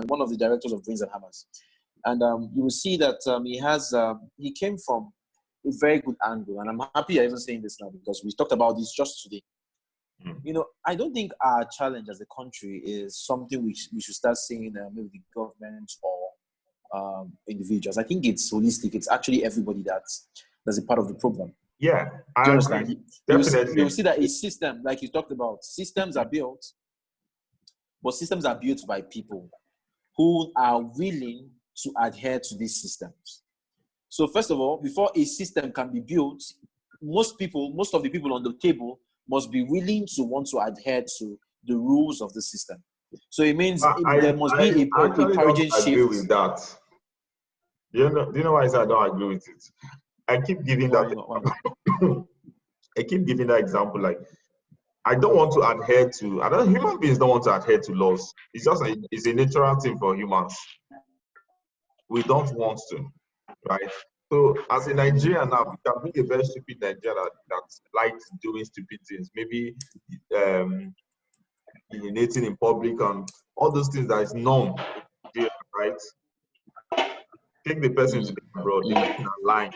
one of the directors of Brains and Hammers. And you will see that he came from a very good angle. And I'm happy you're even saying this now because we talked about this just today. You know, I don't think our challenge as a country is something we should start seeing maybe the government or individuals. I think it's holistic. It's actually everybody that's a part of the problem. Yeah, Do you understand? agree. Definitely. You will see that a system, like you talked about, systems are built, but systems are built by people who are willing to adhere to these systems. So first of all, before a system can be built, most of the people on the table must be willing to want to adhere to the rules of the system. So it means there must be a paradigm shift. I agree with that. Do you know why I don't agree with it? I keep giving I keep giving that example. Like, I don't want to adhere to. Human beings don't want to adhere to laws. It's just it's a natural thing for humans. We don't want to, right? So as a Nigerian now, we can be a very stupid Nigerian that likes doing stupid things. Maybe urinating in public and all those things that is known, right? Take the person to the abroad, the person are lying.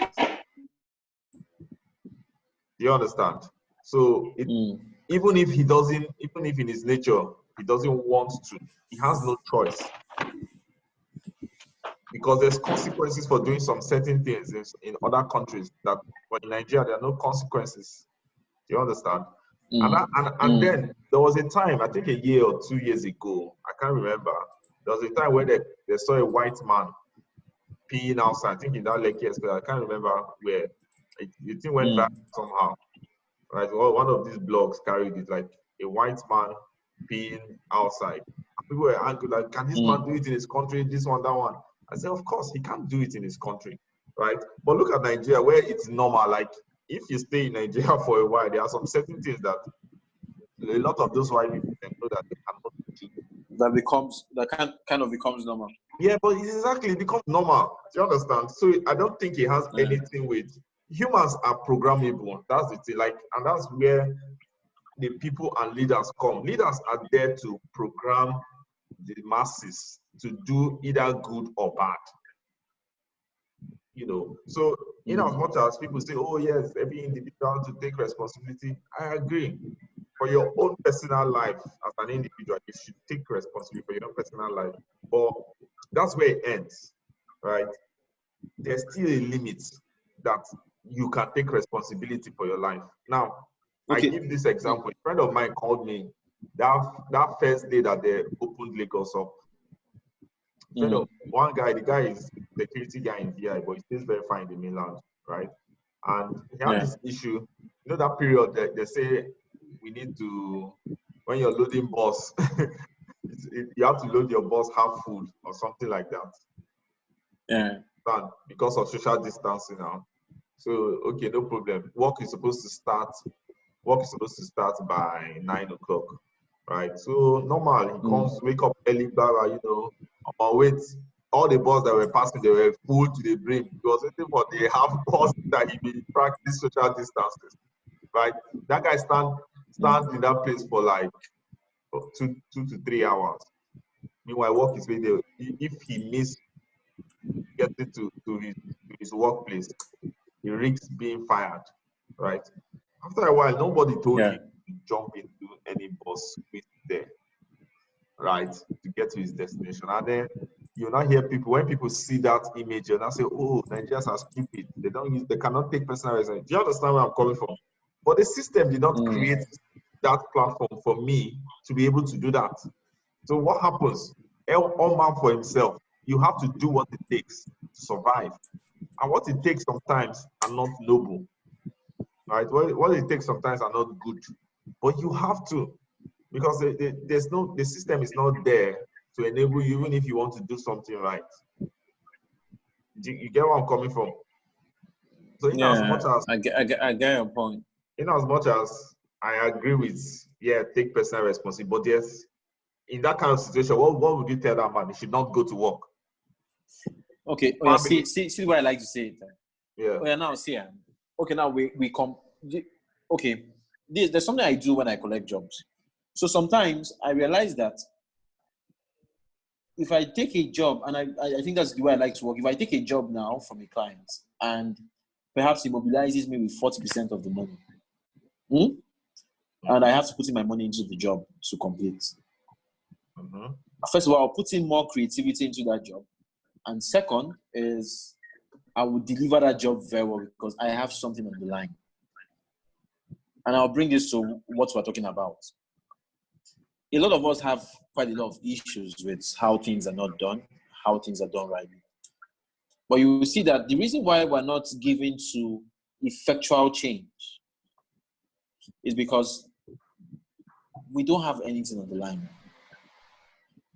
Do you understand? So even if in his nature he doesn't want to, he has no choice. Because there's consequences for doing some certain things in other countries but in Nigeria there are no consequences. Do you understand? And then there was a time, I think a year or 2 years ago, I can't remember. There was a time when they saw a white man peeing outside. I think in that Lekki Express. I can't remember where. The thing went back somehow. Right? Well, one of these blogs carried it, like a white man peeing outside. And people were angry, like, can this man do it in his country? This one, that one. I said, of course, he can't do it in his country, right? But look at Nigeria, where it's normal. Like, if you stay in Nigeria for a while, there are some certain things that a lot of those white people know that they cannot do. That kind of becomes normal. Yeah, but it becomes normal. Do you understand? So I don't think it has anything with humans are programmable. That's the thing. Like, and that's where the people and leaders come. Leaders are there to program the masses to do either good or bad. You know, so in as much as people say, oh yes, every individual to take responsibility, I agree. For your own personal life as an individual, you should take responsibility for your own personal life. But that's where it ends, right? There's still a limit that you can take responsibility for your life. Now, I give this example. A friend of mine called me that first day that they opened Lagos up. Friend of one guy, the guy is the security guy in VI, but he stays very far in the mainland, right? And he had this issue. You know that period that they say we need to, when you're loading bus, you have to load your bus half full or something like that. Yeah. Because of social distancing now. So okay, no problem. Work is supposed to start by 9 o'clock, right? So normal, he comes, wake up early, blah, blah, you know, on wait. All the bus that were passing, they were full to the brim. He was waiting for the half bus that he will practice social distances, right? That guy stand in that place for like 2 to 3 hours. Meanwhile, work is waiting. If he miss getting to his workplace, he risks being fired, right? After a while, nobody told him to jump into any bus with there, right, to get to his destination. And then you now hear people, when people see that image, you now say, oh, Nigerians are stupid. They cannot take personal responsibility. Do you understand where I'm coming from? But the system did not create that platform for me to be able to do that. So what happens? All man for himself. You have to do what it takes to survive. And what it takes sometimes are not noble, right? What it takes sometimes are not good. But you have to, because the system is not there to enable you, even if you want to do something right. You get where I'm coming from? So in as much as I get your point. In as much as I agree with, take personal responsibility, but yes, in that kind of situation, what would you tell that man? He should not go to work. Okay. See what I like to say it. Yeah. Oh, yeah. Now see. Okay. Now we come. Okay. There's something I do when I collect jobs. So sometimes I realize that if I take a job, and I think that's the way I like to work. If I take a job now from a client, and perhaps he mobilizes me with 40% of the money, and I have to put in my money into the job to complete. First of all, I'll put in more creativity into that job, and second is I will deliver that job very well because I have something on the line. And I'll bring this to what we're talking about. A lot of us have quite a lot of issues with how things are not done, how things are done rightly. But you will see that the reason why we're not given to effectual change is because we don't have anything on the line.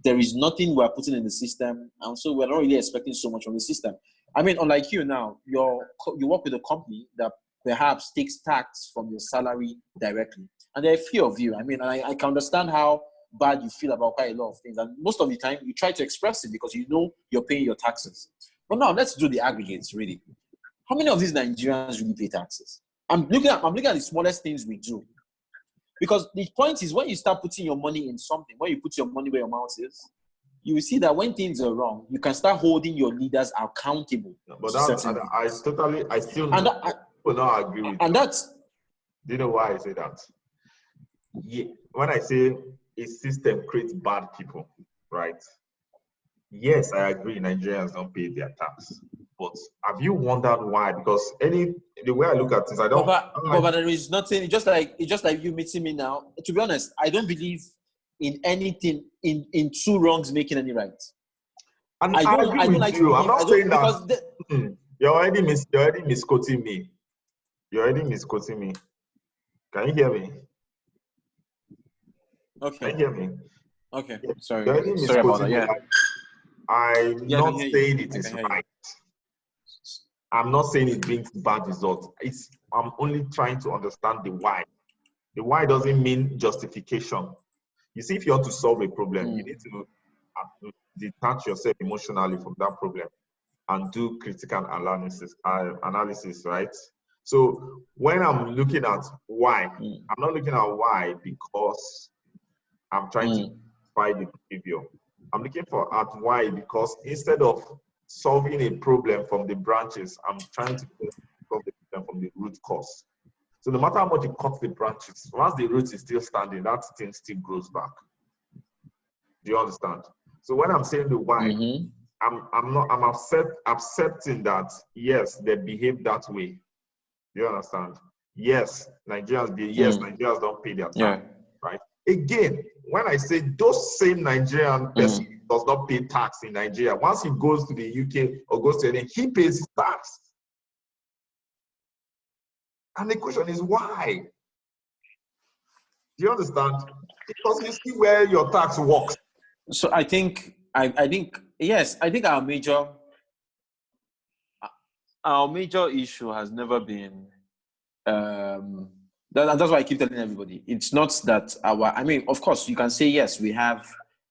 There is nothing we're putting in the system, and so we're not really expecting so much from the system. I mean, unlike you now, you work with a company that perhaps takes tax from your salary directly. And there are a few of you. I mean, I can understand how bad you feel about quite a lot of things. And most of the time, you try to express it because you know you're paying your taxes. But now, let's do the aggregates, really. How many of these Nigerians really pay taxes? I'm looking at the smallest things we do. Because the point is, when you start putting your money in something, when you put your money where your mouth is, you will see that when things are wrong, you can start holding your leaders accountable. But I still will not agree with and that. That's... Do you know why I say that? Yeah, when I say a system creates bad people, right? Yes, I agree. Nigerians don't pay their tax, but have you wondered why? Because the way I look at this, I don't. But there is nothing. It's just like you meeting me now. To be honest, I don't believe in anything in two wrongs making any right. And I don't like you. I'm not saying that. You're already misquoting me. Can you hear me? Okay. Can you hear me? Okay. Sorry. Sorry about that. Yeah. I'm not saying it is right. I'm not saying it brings bad results. I'm only trying to understand the why. The why doesn't mean justification. You see, if you want to solve a problem, you need to detach yourself emotionally from that problem and do critical analysis, right? So when I'm looking at why, I'm not looking at why because I'm trying to find the behavior. I'm looking at why because instead of solving a problem from the branches, I'm trying to solve the problem from the root cause. So no matter how much you cut the branches, once the root is still standing, that thing still grows back. Do you understand? So when I'm saying the why, I'm accepting that yes, they behave that way. Do you understand? Yes, Nigerians don't pay their tax, right? Again, when I say those same Nigerian person does not pay tax in Nigeria, once he goes to the UK or goes to any, he pays his tax. And the question is why? Do you understand? Because you see where your tax works. So I think yes, I think our major issue has never been that's why I keep telling everybody. It's not that of course you can say yes, we have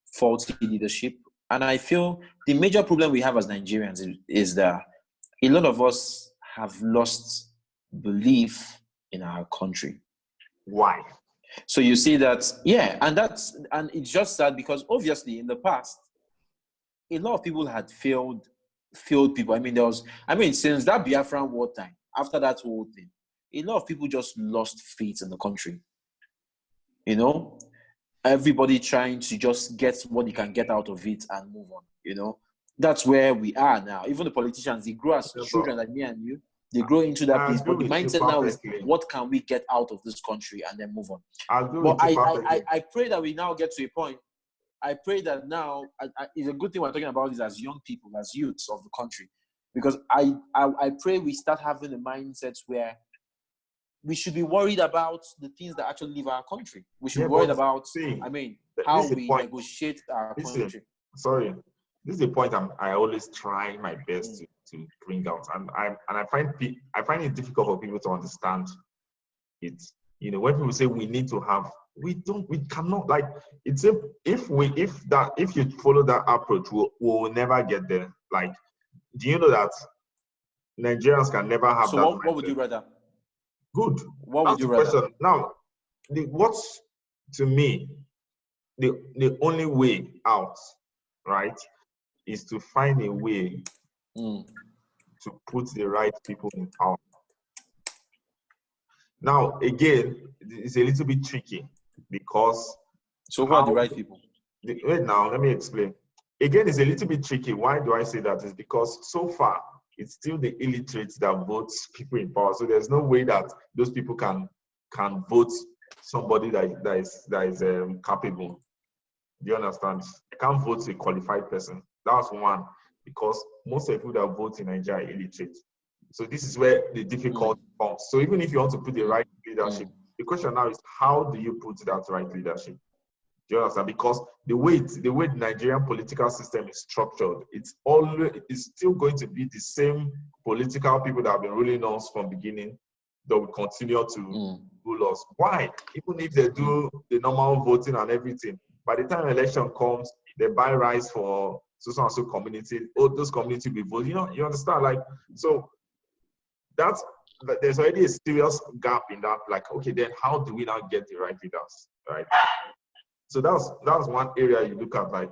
faulty leadership, and I feel the major problem we have as Nigerians is that a lot of us have lost belief in our country. Why? So you see that, and it's just sad because obviously in the past, a lot of people had failed people. Since that Biafran war time, after that whole thing, a lot of people just lost faith in the country. You know, everybody trying to just get what they can get out of it and move on. You know, that's where we are now. Even the politicians, they grow as children like me and you. They grow into that place, but the mindset now is, what can we get out of this country and then move on? But I pray that we now get to a point. I pray that now, it's a good thing we're talking about this as young people, as youths of the country, because I pray we start having a mindset where we should be worried about the things that actually leave our country. We should be worried about, how we negotiate our country. Sorry, this is the point I always try my best to bring out, and I find it difficult for people to understand it. You know, when people say we need to have, we cannot, like, it's if you follow that approach, we'll never get there. Like, do you know that Nigerians can never have that? So what would you rather? Good. What would you rather? Question. Now, what's to me the only way out right, is to find a way to put the right people in power. Now, again, it's a little bit tricky because so who are the right people? Wait now, let me explain. Again, it's a little bit tricky. Why do I say that? Is because so far it's still the illiterates that vote people in power. So there's no way that those people can vote somebody that is capable. Do you understand? I can't vote a qualified person. That's one, because most of the people that vote in Nigeria are illiterate. So this is where the difficulty comes. So even if you want to put the right leadership, the question now is, how do you put that right leadership? Do you understand? Because the way the Nigerian political system is structured, it's still going to be the same political people that have been ruling us from beginning that will continue to rule us. Why? Even if they do the normal voting and everything, by the time election comes, they buy rice for so and so community. All those community will vote. You understand? Like, so there's already a serious gap in that. Like, okay, then how do we now get the right leaders, right? So that's one area you look at, like,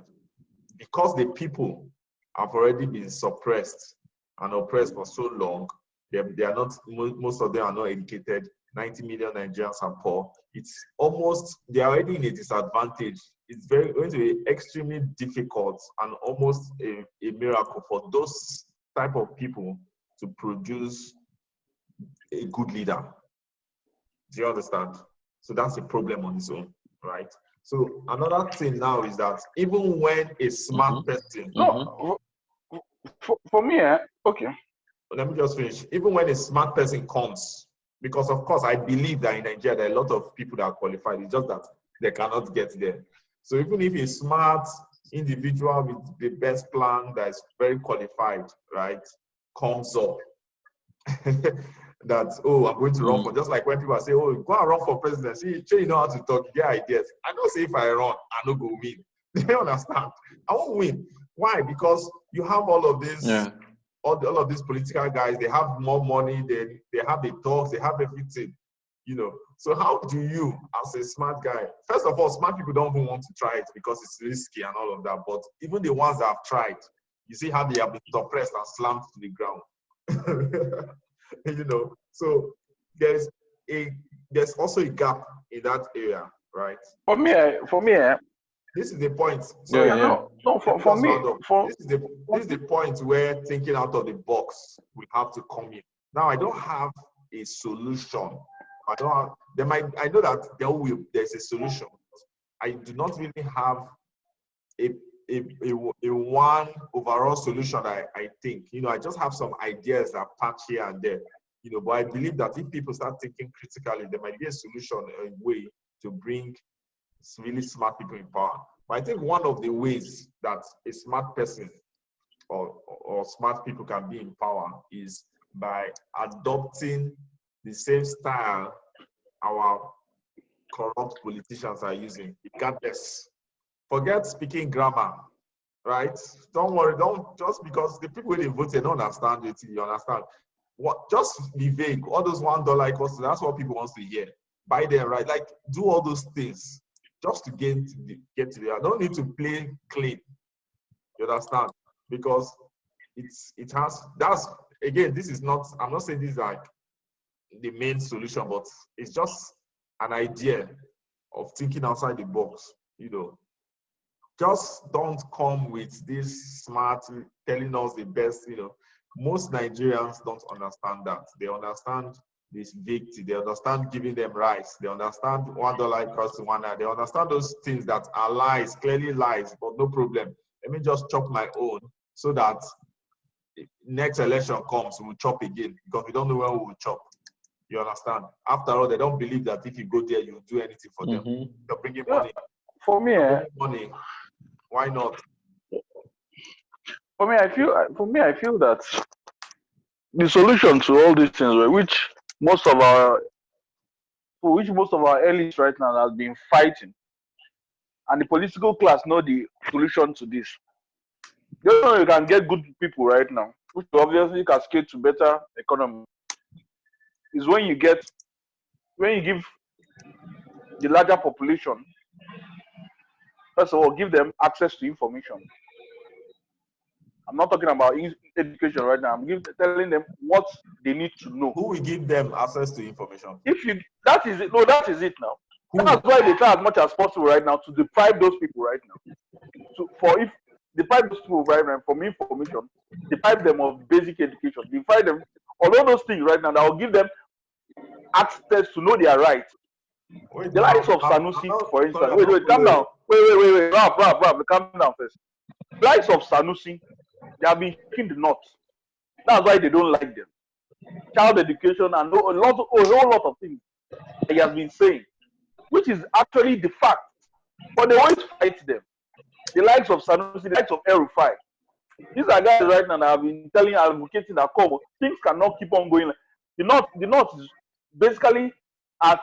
because the people have already been suppressed and oppressed for so long. They are not, most of them are not educated. 90 million Nigerians are poor. It's almost, they are already in a disadvantage. It's going to be extremely difficult and almost a miracle for those type of people to produce a good leader. Do you understand? So that's a problem on its own, right? So another thing now is that even when a smart person, no, for me, okay. Let me just finish. Even when a smart person comes, because of course I believe that in Nigeria there are a lot of people that are qualified. It's just that they cannot get there. So even if a smart individual with the best plan that is very qualified, right, comes up, that, oh, I'm going to run for, just like when people say, oh, go and run for presidency, you know how to talk, you get ideas. I don't say if I run, I don't go win. They understand? I won't win. Why? Because you have all of this, all of these political guys, they have more money, they have the talks, they have everything, So how do you, as a smart guy, first of all, smart people don't even want to try it because it's risky and all of that, but even the ones that have tried, you see how they have been suppressed and slammed to the ground. So there's also a gap in that area, right? For me, this is the point. So for me, this is the point where thinking out of the box we have to come in. Now, I don't have a solution. I know that there's a solution. I do not really have a one overall solution. I think, I just have some ideas that patch here and there, but I believe that if people start thinking critically, there might be a solution, a way to bring really smart people in power. But I think one of the ways that a smart person or smart people can be in power is by adopting the same style our corrupt politicians are using, regardless. Forget speaking grammar, right? Don't worry, just because the people they vote, they don't understand it, you understand. Just be vague. All those $1 equals, that's what people want to hear. Buy them, right? Like, do all those things just to get to the. I don't need to play clean. You understand? Because that's again, this is not, I'm not saying this is like the main solution, but it's just an idea of thinking outside the box, Just don't come with this smart telling us the best, Most Nigerians don't understand that. They understand this victory. They understand giving them rice. They understand $1 equals to 1 naira. They understand those things that are lies, clearly lies, but no problem. Let me just chop my own so that next election comes, we'll chop again, because we don't know when we will chop. You understand? After all, they don't believe that if you go there, you'll do anything for them. You're bringing money. For me, money. Why not? For me, I feel that the solution to all these things, which most of our elites right now has been fighting, and the political class know the solution to this. You can get good people right now, which obviously cascade to better economy, is when you give the larger population, first of all, give them access to information. I'm not talking about education right now. I'm telling them what they need to know. Who will give them access to information? If you, that is it. No, that is it now. Who? That's why they try as much as possible right now to deprive those people right now. If deprive those people right now from information, deprive them of basic education, deprive them all those things right now that will give them access to know their rights. The likes of Sanusi, for instance. Wait, calm down. Wait. Rap, calm down first. The likes of Sanusi, they have been in the north. That's why they don't like them. Child education and a whole lot of things that he has been saying, which is actually the fact. But they always fight them. The likes of Sanusi, the likes of El-Rufai. These are guys right now that have been advocating that things cannot keep on going. The north is basically at,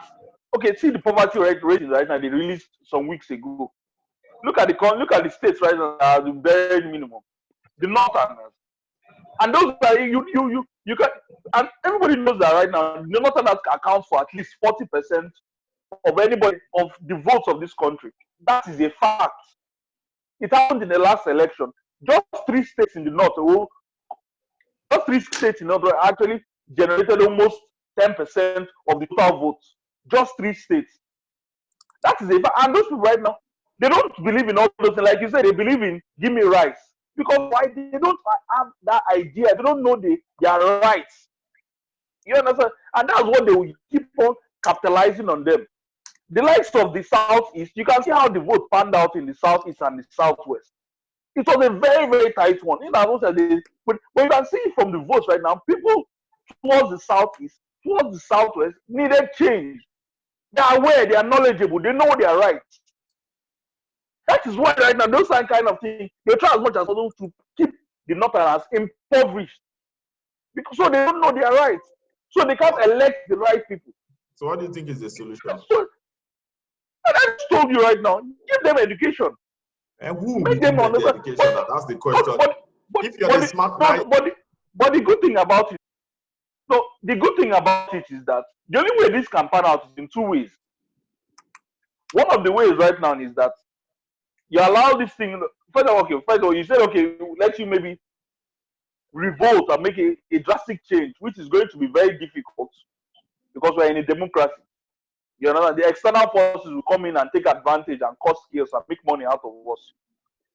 okay, see the poverty rate right now they released some weeks ago. Look at the states right now that are the very minimum. The northerners. And those are you can, and everybody knows that right now the northerners account for at least 40% of anybody of the votes of this country. That is a fact. It happened in the last election. Just 3 states in the north, actually generated almost 10% of the total votes. Just 3 states. That is a fact. And those people right now, they don't believe in all those things. Like you said, they believe in give me rights. Because why? They don't have that idea. They don't know their rights. You understand? And that's what they will keep on capitalizing on them. The likes of the Southeast, you can see how the vote panned out in the Southeast and the Southwest. It was a very, very tight one. But you can see from the votes right now, people towards the Southeast, towards the Southwest, needed change. They are aware, they are knowledgeable, they know their rights. That is why right now, those kind of things, they try as much as possible to keep the Northerners impoverished. Because so they don't know their rights. So they can't elect the right people. So what do you think is the solution? So, I just told you right now, give them education. And who will give them the education? That's the question. If you're a smart guy. But the good thing about it, so the good thing about it is that the only way this can pan out is in 2 ways. One of the ways right now is that you allow this thing. First of all, you said, okay, let you maybe revolt and make a drastic change, which is going to be very difficult because we're in a democracy. You know, the external forces will come in and take advantage and cause chaos and make money out of us.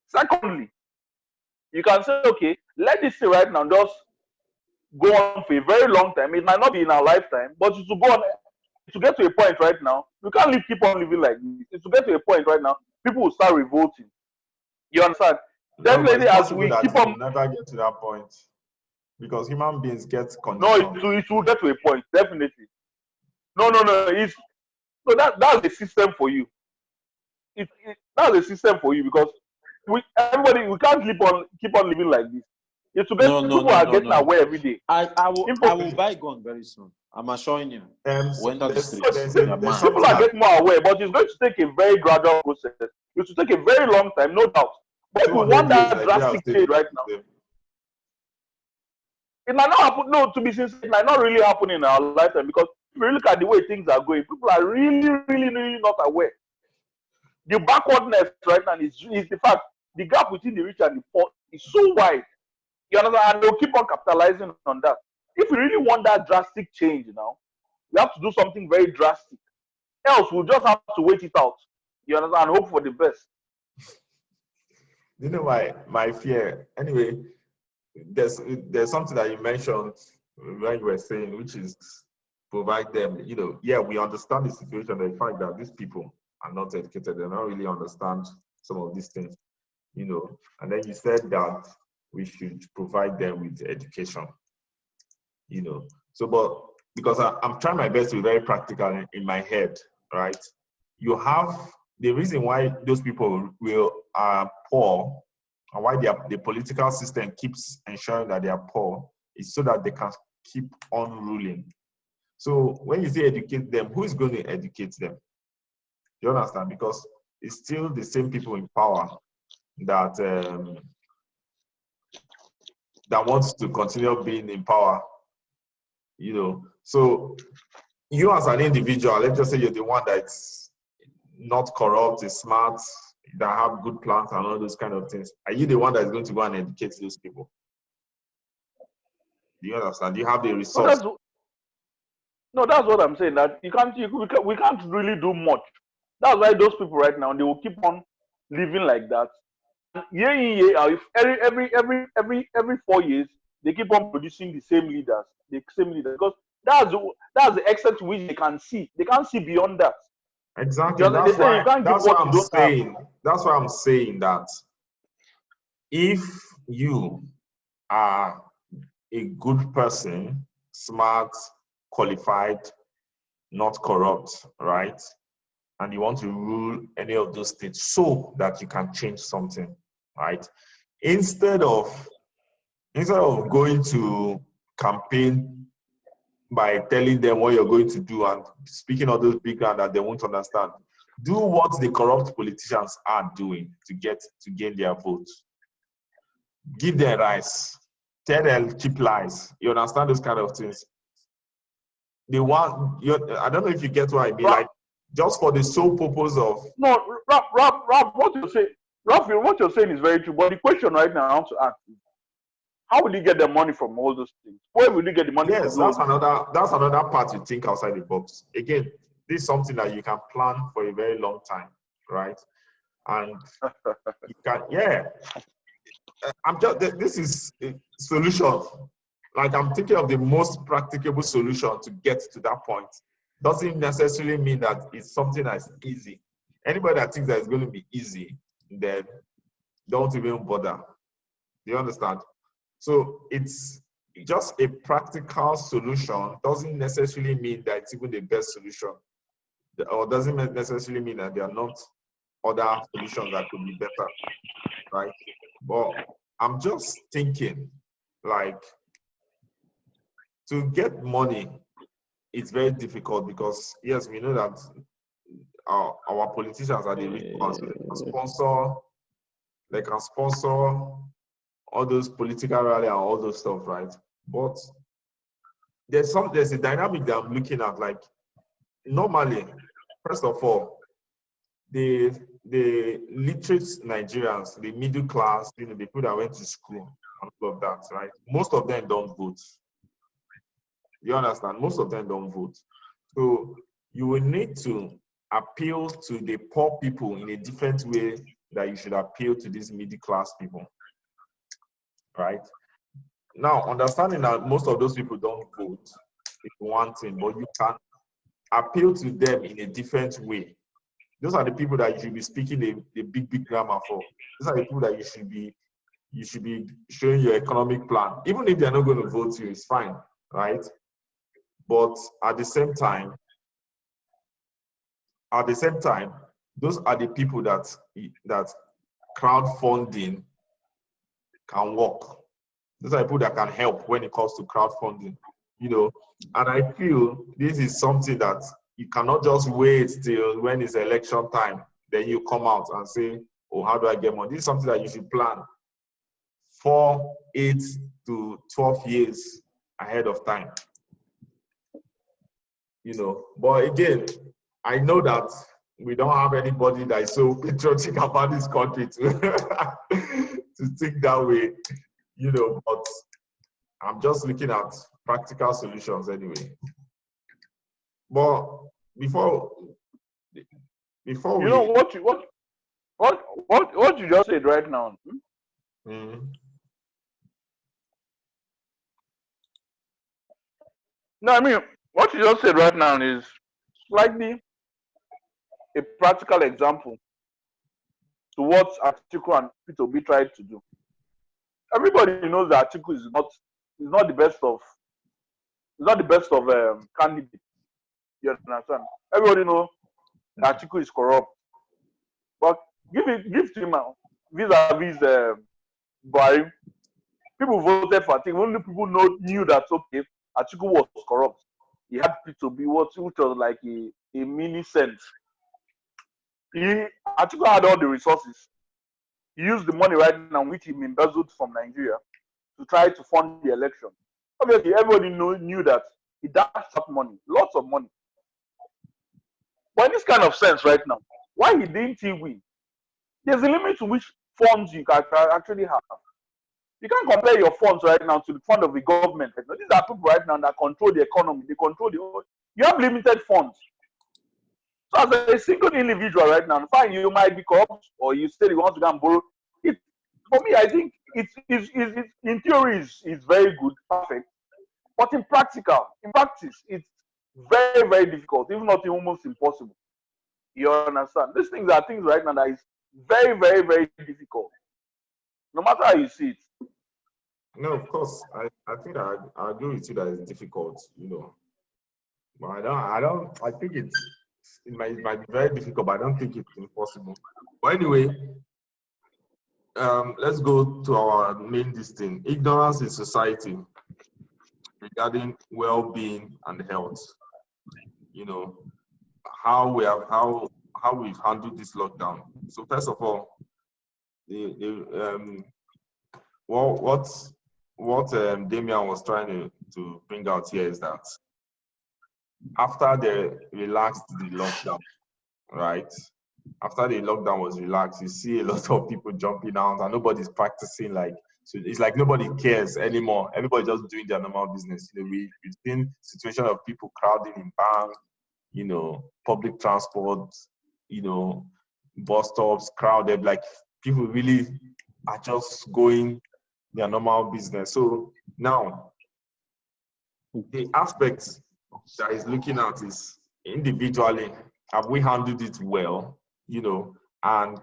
Secondly, you can say, okay, let this thing right now just go on for a very long time. It might not be in our lifetime, but it will go on to get to a point right now. We can't keep on living like this. It's to get to a point right now, people will start revolting. You understand? Definitely, as we keep on. Never get to that point because human beings get conditioned. No, it will get to a point. Definitely. No. That's the system for you. That's the system for you because we can't keep on living like this. It's to get people are getting aware every day. I will buy gun very soon. I'm assuring you. When that is people are getting more aware, but it's going to take a very gradual process. It will take a very long time, no doubt. But we want that drastic change right now. It might not happen. No, to be sincere, it might not really happen in our lifetime because if you look at the way things are going, people are really, really, really not aware. The backwardness right now is the fact the gap between the rich and the poor is so wide. You understand? And they'll keep on capitalizing on that. If we really want that drastic change now, we have to do something very drastic. Else, we'll just have to wait it out. You understand? And hope for the best. You know my fear. Anyway, there's something that you mentioned when you were saying, which is provide them. You know, yeah, we understand the situation, the fact that these people are not educated, they don't really understand some of these things. You know, and then you said that we should provide them with education. You know, so but because I'm trying my best to be very practical in my head, right? You have the reason why those people are poor and why the political system keeps ensuring that they are poor is so that they can keep on ruling. So when you say educate them, who is going to educate them? You understand? Because it's still the same people in power that that wants to continue being in power. You know, so you as an individual, let's just say you're the one that's not corrupt, is smart, that have good plans and all those kind of things, are you the one that is going to go and educate those people? Do you understand? Do you have the resource? No, that's what I'm saying. That we can't really do much. That's why those people right now, they will keep on living like that. Year in, year out, if every 4 years they keep on producing the same leaders, because that's the extent to which they can see. They can't see beyond that. Exactly. They say you can't give what you don't have. That's why I'm saying that if you are a good person, smart, qualified, not corrupt, right? And you want to rule any of those things so that you can change something, right? Instead of going to campaign by telling them what you're going to do and speaking all those big ground that they won't understand, do what the corrupt politicians are doing to gain their votes. Give them rice, tell them cheap lies. You understand those kind of things? I don't know if you get what I mean. Like, just for the sole purpose of Rob, what you're saying is very true. But the question right now I want to ask is, how will you get the money from all those things? Where will you get the money? Yes, that's another part you think outside the box. Again, this is something that you can plan for a very long time, right? And you can, this is a solution. Like, I'm thinking of the most practicable solution to get to that point. Doesn't necessarily mean that it's something that's easy. Anybody that thinks that it's going to be easy, then don't even bother. Do you understand? So it's just a practical solution. Doesn't necessarily mean that it's even the best solution, or doesn't necessarily mean that there are not other solutions that could be better, right? But I'm just thinking, like, to get money, it's very difficult because, yes, we know that our politicians are the rich ones. They can sponsor all those political rally and all those stuff, right? But there's a dynamic that I'm looking at. Like, normally, first of all, the literate Nigerians, the middle class, the people that went to school and all of that, right? Most of them don't vote. You understand? Most of them don't vote. So you will need to appeal to the poor people in a different way that you should appeal to these middle class people, right? Now, understanding that most of those people don't vote is one thing, but you can appeal to them in a different way. Those are the people that you should be speaking the big grammar for. Those are the people that you should be showing your economic plan. Even if they're not going to vote you, it's fine, right? But at the same time, those are the people that crowdfunding can work. Those are the people that can help when it comes to crowdfunding, you know. And I feel this is something that you cannot just wait till when it's election time, then you come out and say, oh, how do I get money? This is something that you should plan 4, 8 to 12 years ahead of time. You know, but again, I know that we don't have anybody that is so patriotic about this country to think that way, you know, but I'm just looking at practical solutions anyway. But before you know what you just said right now. Mm-hmm. No, I mean, what you just said right now is slightly a practical example to what Atiku and Peter Obi tried to do. Everybody knows that Atiku is not the best of candidates. You understand? Everybody knows that Atiku is corrupt. But give to him vis-a-vis Buhari. People voted for Atiku. Only people knew that, okay, Atiku was corrupt. He had Peter Obi, which was like a mini cent. Atiku had all the resources. He used the money right now, which he embezzled from Nigeria, to try to fund the election. Obviously, everybody knew that he dashed out money, lots of money. But in this kind of sense right now, why didn't he win? there's a limit to which funds you can actually have. You can't compare your funds right now to the fund of the government. These are people right now that control the economy. They control the. You have limited funds. So as a single individual right now, fine, you might be corrupt or you say you want to go and borrow. It, for me, I think it's in theory is very good, perfect. But in practice, it's very, very difficult, if not almost impossible. You understand? These things are things right now that is very, very, very difficult. No matter how you see it. No, of course, I think I agree with you that it's difficult, But I think it might be very difficult, but I don't think it's impossible. But anyway, let's go to our main thing. Ignorance in society regarding well-being and health. How we've handled this lockdown. So first of all, what Damian was trying to bring out here is that after they relaxed the lockdown, right? After the lockdown was relaxed, you see a lot of people jumping out and nobody's practicing. So it's like nobody cares anymore. Everybody just doing their normal business. We've seen situation of people crowding in banks, public transport, bus stops crowded. Like people really are just going their normal business. So now the aspects that is looking at is individually, have we handled it well, and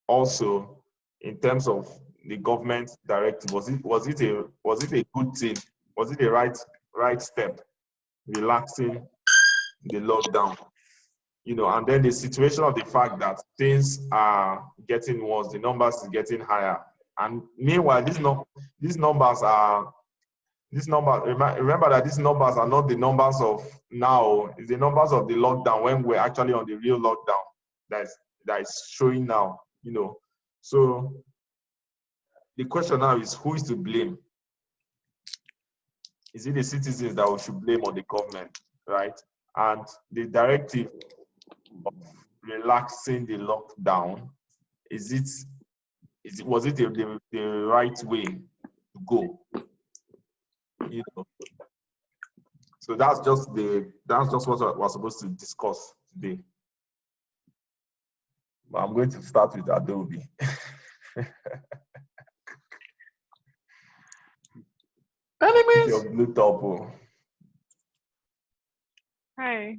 also in terms of the government directive, was it a good thing? Was it a right step, relaxing the lockdown? And then the situation of the fact that things are getting worse, the numbers is getting higher, and meanwhile remember that these numbers are not the numbers of now, it's the numbers of the lockdown when we're actually on the real lockdown that is showing now, So the question now is, who is to blame? Is it the citizens that we should blame or the government, right? And the directive of relaxing the lockdown, was it the right way to go? So that's just what we're supposed to discuss today. But I'm going to start with Adobe. Enemies. Your blue top. Oh. Hi.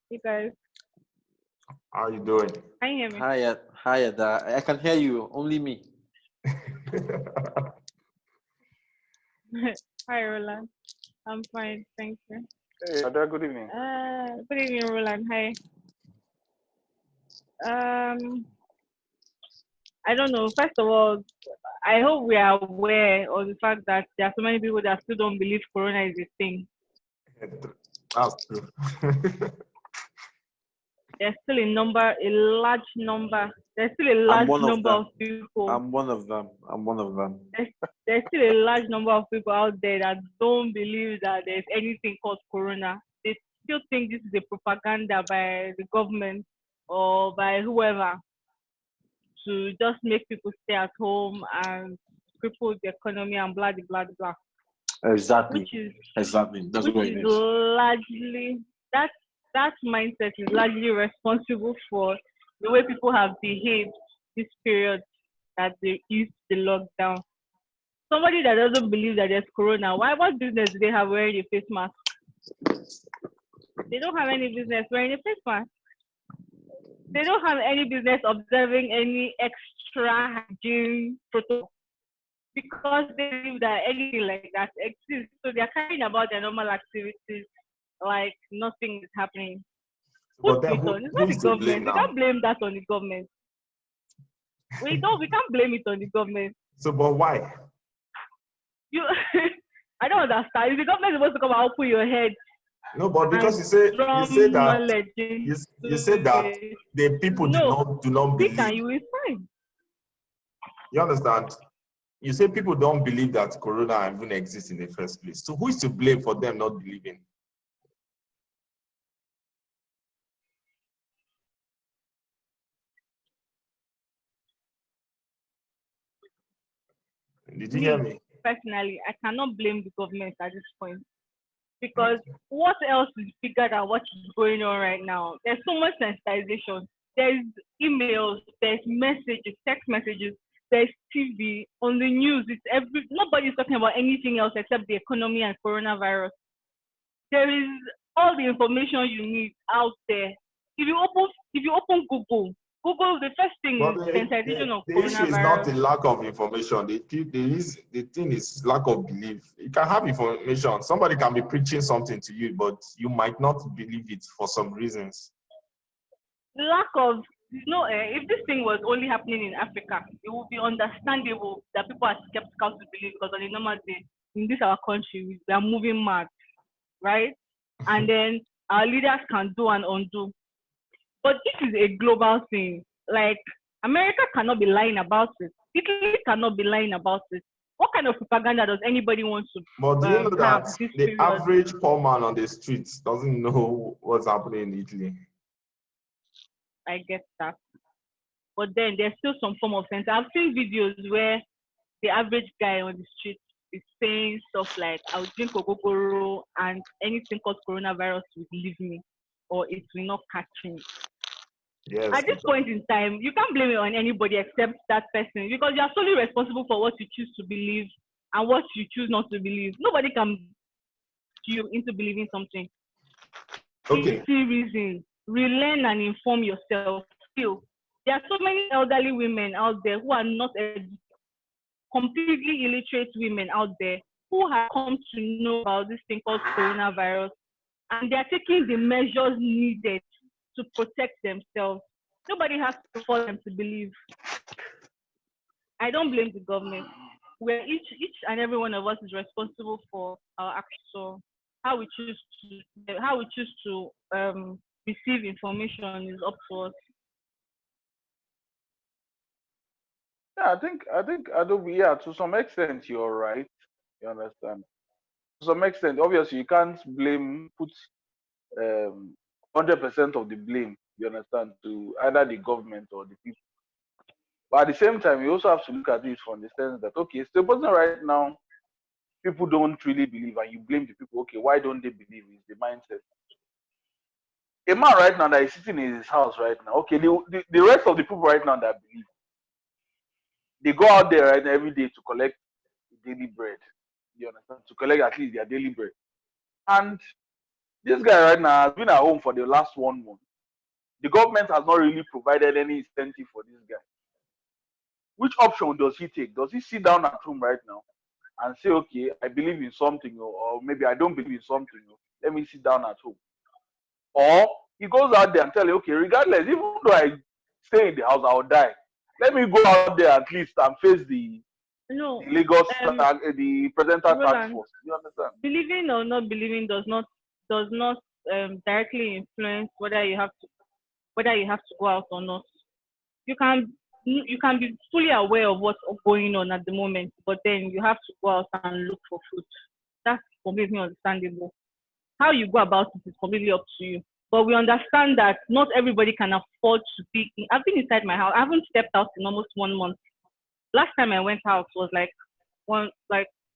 Hey guys. How are you doing? Can you hear me? Hi, Ada. I can hear you. Only me. Hi, Roland. I'm fine, thank you. Hey, Ada, good evening. Good evening, Roland. Hi. I don't know. First of all, I hope we are aware of the fact that there are so many people that still don't believe Corona is a thing. That's true. There's still a large number. There's still a large number of people. I'm one of them. There's still a large number of people out there that don't believe that there's anything called Corona. They still think this is a propaganda by the government or by whoever to just make people stay at home and cripple the economy and blah, blah, blah. Exactly. That's what it is. Largely, that mindset is largely responsible for the way people have behaved this period that they used the lockdown. Somebody that doesn't believe that there's Corona, what business do they have wearing a face mask? They don't have any business wearing a face mask. They don't have any business observing any extra hygiene protocol because they believe that anything like that exists. So they're carrying about their normal activities like nothing is happening. But then It's not the government. We can't blame that on the government. We can't blame it on the government. So, but why? I don't understand. Is the government supposed to come and open your head? No, but because you say that the people do not believe. And you will find. You understand? You say people don't believe that Corona even exists in the first place. So who is to blame for them not believing? Did you hear me? Personally, I cannot blame the government at this point because what else is bigger than what is going on right now? There's so much sensitization. There's emails, there's messages, text messages, there's TV, on the news. Nobody's talking about anything else except the economy and coronavirus. There is all the information you need out there. If you open Google, the first thing But is sensitization of the issue is not coronavirus. the lack of information. The thing is lack of belief. You can have information. Somebody can be preaching something to you, but you might not believe it for some reasons. The lack of if this thing was only happening in Africa, it would be understandable that people are skeptical to believe because on a normal day in this our country we are moving mad, right? And then our leaders can do and undo. But this is a global thing. Like America cannot be lying about it. Italy cannot be lying about it. What kind of propaganda does anybody want to? But do you know that the period? average poor man on the streets doesn't know what's happening in Italy? I get that. But then there's still some form of sense. I've seen videos where the average guy on the street is saying stuff like, I'll drink ogogoro and anything called coronavirus will leave me or it will not catch me. Yes. At this point in time, you can't blame it on anybody except that person because you're solely responsible for what you choose to believe and what you choose not to believe. Nobody can you into believing something. Okay. Easy reason. Relearn and inform yourself. Still, there are so many elderly women out there who are not completely illiterate women out there who have come to know about this thing called coronavirus, and they are taking the measures needed to protect themselves. Nobody has to force them to believe. I don't blame the government. Where each and every one of us is responsible for our actions. So how we choose to receive information is up to us. Yeah, I think Adobe, yeah, to some extent you're right. You understand? To some extent, obviously you can't put 100% of the blame, you understand, to either the government or the people. But at the same time, you also have to look at this from the sense that, okay, supposing right now people don't really believe and you blame the people, okay, why don't they believe? Is the mindset. A man right now that is sitting in his house right now, okay, the rest of the people right now that believe, they go out there right now every day to collect daily bread. You understand? To collect at least their daily bread. And this guy right now has been at home for the last 1 month. The government has not really provided any incentive for this guy. Which option does he take? Does he sit down at home right now and say, okay, I believe in something, or maybe I don't believe in something, let me sit down at home? Or he goes out there and tell you, okay, regardless, even though I stay in the house, I'll die. Let me go out there at least and face the Lagos, the presidential task force. You understand? Believing or not believing does not directly influence whether you have to go out or not. You can be fully aware of what's going on at the moment, but then you have to go out and look for food. That's completely understandable. How you go about it is completely up to you. But we understand that not everybody can afford to be. I've been inside my house. I haven't stepped out in almost 1 month. Last time I went out was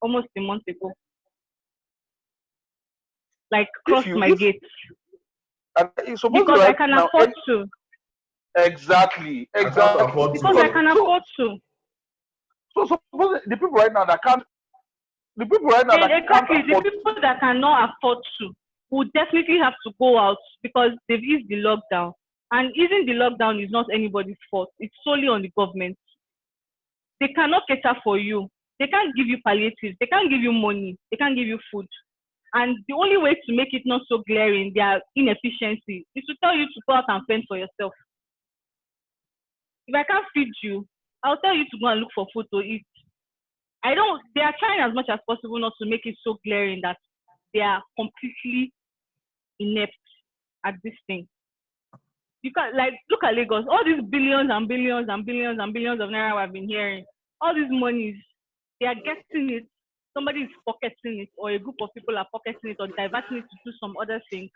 almost a month ago. Crossed my gates. Because I can afford to. Exactly. Because I can afford to. So suppose the people right now that can't. The people right now that exactly can't the people that cannot afford to will definitely have to go out because they've eased the lockdown. And easing the lockdown is not anybody's fault. It's solely on the government. They cannot cater for you. They can't give you palliatives. They can't give you money. They can't give you food. And the only way to make it not so glaring, their inefficiency, is to tell you to go out and fend for yourself. If I can't feed you, I'll tell you to go and look for food to eat. They are trying as much as possible not to make it so glaring that they are completely inept at this thing. You can't, look at Lagos, all these billions and billions and billions and billions of naira I've been hearing, all these monies, they are getting it, somebody is pocketing it, or a group of people are pocketing it or diverting it to do some other thing.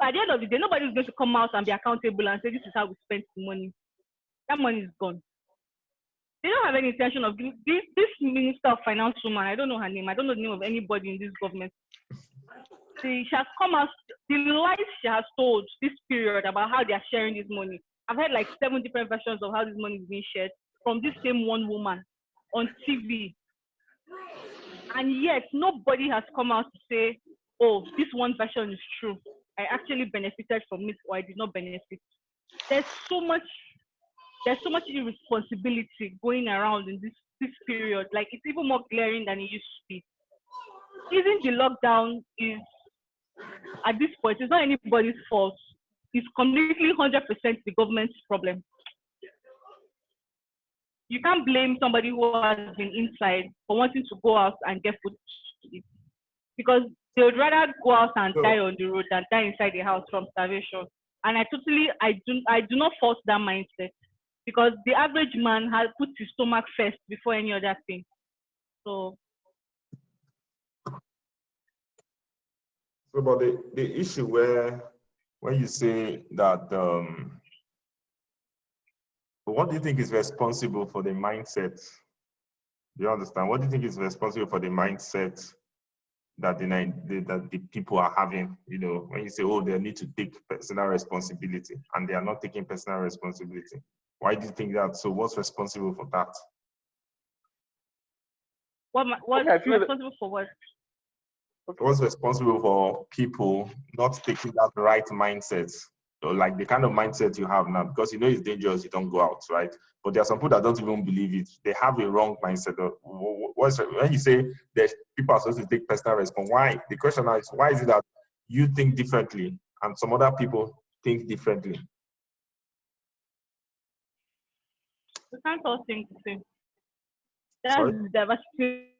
At the end of the day, nobody is going to come out and be accountable and say, this is how we spent the money. That money is gone. they don't have any intention of this Minister of Finance woman. I don't know her name. I don't know the name of anybody in this government. She has come out, the lies she has told this period about how they are sharing this money. I've heard like 7 different versions of how this money is being shared from this same one woman on TV. And yet nobody has come out to say, oh, this one version is true. I actually benefited from it, or I did not benefit. There's so much irresponsibility going around in this period. Like, it's even more glaring than it used to be. Even the lockdown is, at this point, it's not anybody's fault. It's completely 100% the government's problem. You can't blame somebody who has been inside for wanting to go out and get food to eat, because they would rather go out and die on the road than die inside the house from starvation. And I do not fault that mindset, because the average man has put his stomach first before any other thing. So but the issue where when you say that, what do you think is responsible for the mindset? Do you understand? What do you think is responsible for the mindset that the people are having? You know, when you say, oh, they need to take personal responsibility, and they are not taking personal responsibility. Why do you think that? So what's responsible for that? What's responsible for what? What's responsible for people not taking that right mindset? So like the kind of mindset you have now, because you know it's dangerous, you don't go out, right? But there are some people that don't even believe it. They have a wrong mindset. When you say that people are supposed to take personal responsibility, why? The question now is, why is it that you think differently and some other people think differently? We can't all think the same. That's diversity